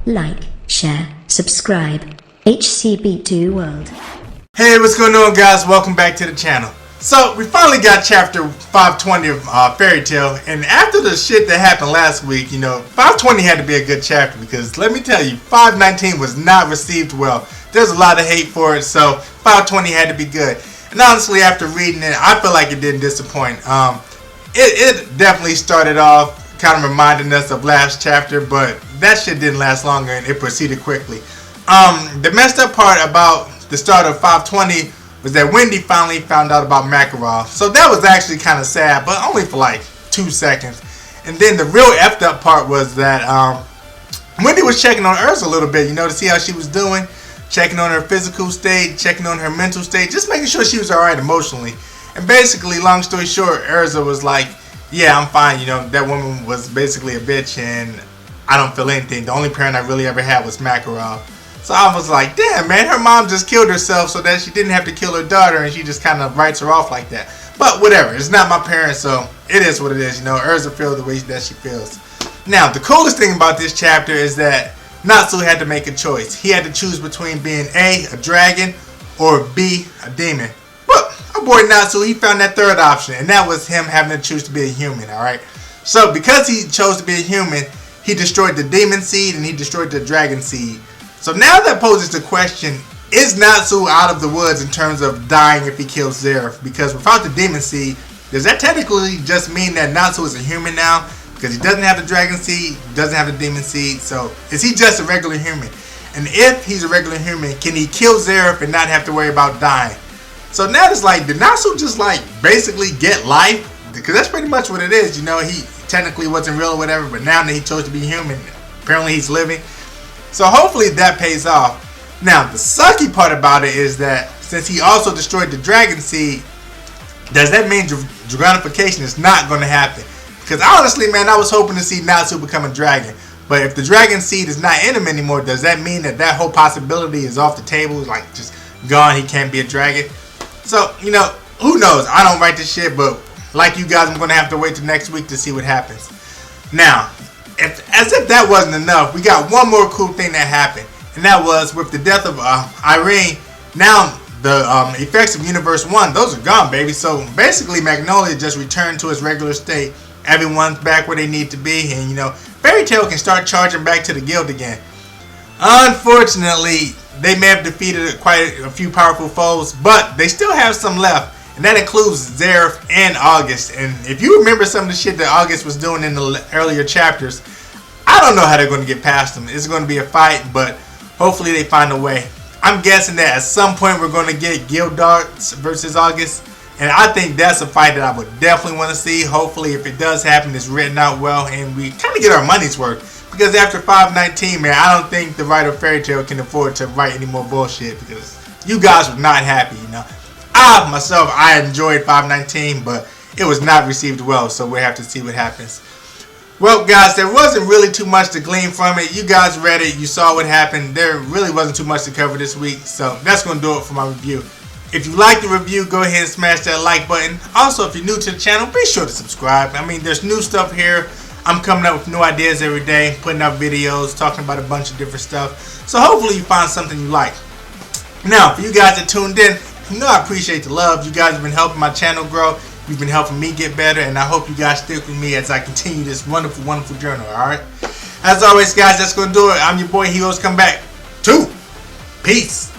like, share, subscribe. HCB2 World. Hey, what's going on, guys? Welcome back to the channel. So, we finally got chapter 520 of Fairy Tail, and after the shit that happened last week, 520 had to be a good chapter because, let me tell you, 519 was not received well. There's a lot of hate for it, so 520 had to be good. And honestly, after reading it, I feel like it didn't disappoint. It definitely started off kind of reminding us of last chapter, but that shit didn't last longer and it proceeded quickly. The messed up part about the start of 520 was that Wendy finally found out about Makarov. So that was actually kind of sad, but only for like 2 seconds. And then the real effed up part was that Wendy was checking on Erza a little bit, to see how she was doing. Checking on her physical state, checking on her mental state, just making sure she was alright emotionally. And basically, long story short, Erza was like, yeah, I'm fine, that woman was basically a bitch and I don't feel anything. The only parent I really ever had was Makarov. So I was like, damn, man, her mom just killed herself so that she didn't have to kill her daughter, and she just kind of writes her off like that. But whatever, it's not my parent, so it is what it is. Erza feels the way that she feels. Now, the coolest thing about this chapter is that Natsu had to make a choice. He had to choose between being A, a dragon, or B, a demon. Well, our boy Natsu, he found that third option, and that was him having to choose to be a human, alright? So, because he chose to be a human, he destroyed the demon seed and he destroyed the dragon seed. So now that poses the question, is Natsu out of the woods in terms of dying if he kills Zeref? Because without the demon seed, does that technically just mean that Natsu is a human now? Because he doesn't have the dragon seed, doesn't have the demon seed, so is he just a regular human? And if he's a regular human, can he kill Zeref and not have to worry about dying? So now it's like, did Natsu just basically get life? Because that's pretty much what it is, he technically wasn't real or whatever, but now that he chose to be human, apparently he's living. So hopefully that pays off. Now, the sucky part about it is that since he also destroyed the dragon seed, does that mean dragonification is not going to happen? Because honestly, man, I was hoping to see Natsu become a dragon. But if the dragon seed is not in him anymore, does that mean that that whole possibility is off the table? Just gone, he can't be a dragon? So, who knows? I don't write this shit, but like you guys, I'm going to have to wait till next week to see what happens. Now, as if that wasn't enough, we got one more cool thing that happened. And that was with the death of Irene. Now, the effects of Universe 1, those are gone, baby. So, basically, Magnolia just returned to its regular state. Everyone's back where they need to be. And, Fairy Tail can start charging back to the guild again. Unfortunately, they may have defeated quite a few powerful foes, but they still have some left. And that includes Zeref and August. And if you remember some of the shit that August was doing in the earlier chapters, I don't know how they're going to get past them. It's going to be a fight, but hopefully they find a way. I'm guessing that at some point we're going to get Gildarts versus August. And I think that's a fight that I would definitely want to see. Hopefully, if it does happen, it's written out well and we kind of get our money's worth. Because after 519, man, I don't think the writer of Fairy Tail can afford to write any more bullshit. Because you guys were not happy, Myself, I enjoyed 519, but it was not received well, so we'll have to see what happens. Well, guys, there wasn't really too much to glean from it. You guys read it, you saw what happened. There really wasn't too much to cover this week, so that's going to do it for my review. If you like the review, go ahead and smash that like button. Also, if you're new to the channel, be sure to subscribe. There's new stuff here. I'm coming up with new ideas every day, putting out videos, talking about a bunch of different stuff. So hopefully you find something you like. Now, for you guys that tuned in, I appreciate the love. You guys have been helping my channel grow. You've been helping me get better, and I hope you guys stick with me as I continue this wonderful, wonderful journey, alright? As always, guys, that's going to do it. I'm your boy, Heroes Come Back 2. Peace.